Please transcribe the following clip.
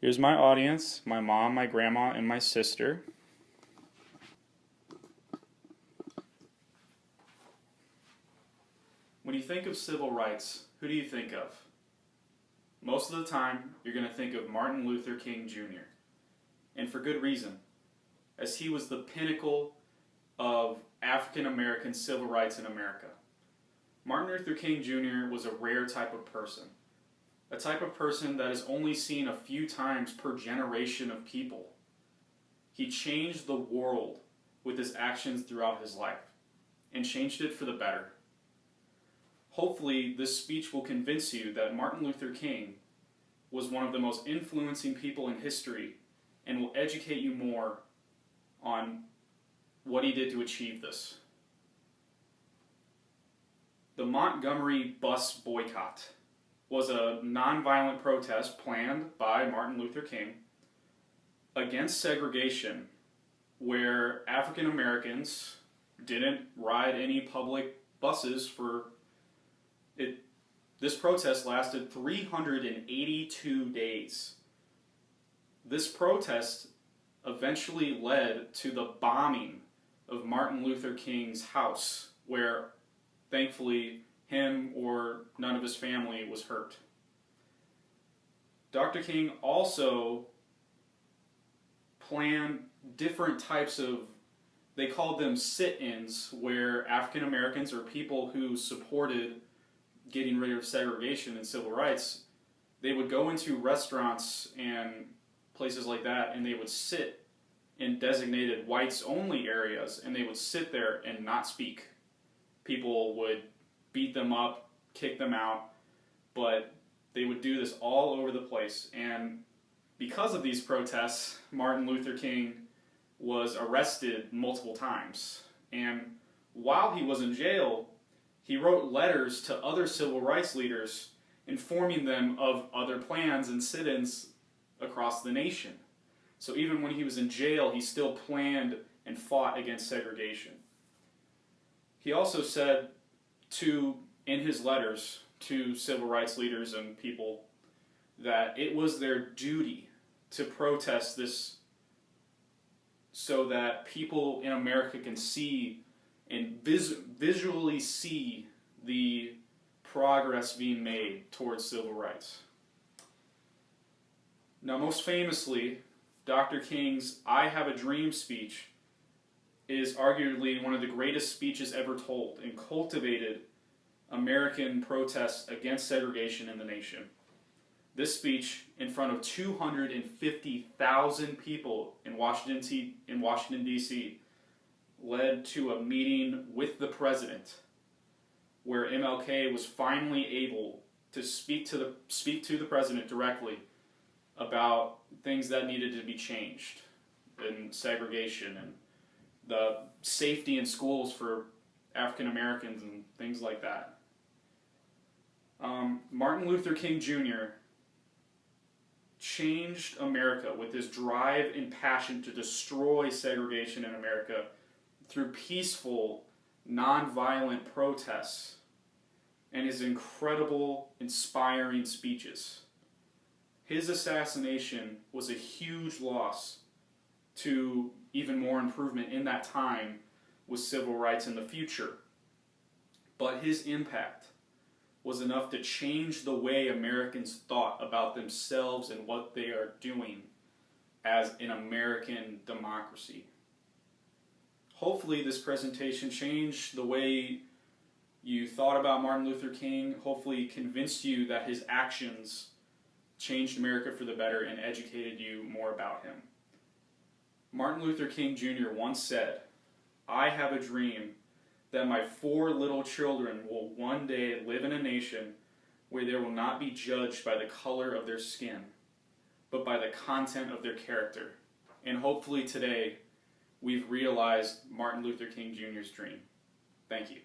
Here's my audience, my mom, my grandma, and my sister. When you think of civil rights, who do you think of? Most of the time, you're going to think of Martin Luther King Jr. And for good reason, as he was the pinnacle of African American civil rights in America. Martin Luther King Jr. was a rare type of person. A type of person that is only seen a few times per generation of people. He changed the world with his actions throughout his life, and changed it for the better. Hopefully, this speech will convince you that Martin Luther King was one of the most influencing people in history, and will educate you more on what he did to achieve this. The Montgomery bus boycott was a nonviolent protest planned by Martin Luther King against segregation, where African Americans didn't ride any public buses for it. This protest lasted 382 days. This protest eventually led to the bombing of Martin Luther King's house, where thankfully him or none of his family was hurt. Dr. King also planned different types of, they called them sit-ins, where African Americans or people who supported getting rid of segregation and civil rights, they would go into restaurants and places like that, and they would sit in designated whites-only areas, and they would sit there and not speak. People would beat them up, kick them out, but they would do this all over the place. And because of these protests, Martin Luther King was arrested multiple times. And while he was in jail, he wrote letters to other civil rights leaders informing them of other plans and sit-ins across the nation. So even when he was in jail, he still planned and fought against segregation. He also said in his letters to civil rights leaders and people that it was their duty to protest this so that people in America can see and visually see the progress being made towards civil rights. Now, most famously, Dr. King's I Have a Dream speech is arguably one of the greatest speeches ever told, and cultivated American protests against segregation in the nation. This speech, in front of 250,000 people in Washington, D.C., led to a meeting with the president, where MLK was finally able to speak to the president directly about things that needed to be changed in segregation and the safety in schools for African Americans and things like that. Martin Luther King Jr. changed America with his drive and passion to destroy segregation in America through peaceful, nonviolent protests and his incredible, inspiring speeches. His assassination was a huge loss to even more improvement in that time with civil rights in the future. But his impact was enough to change the way Americans thought about themselves and what they are doing as an American democracy. Hopefully this presentation changed the way you thought about Martin Luther King, hopefully convinced you that his actions changed America for the better and educated you more about him. Martin Luther King Jr. once said, "I have a dream that my 4 little children will one day live in a nation where they will not be judged by the color of their skin, but by the content of their character." And hopefully today, we've realized Martin Luther King Jr.'s dream. Thank you.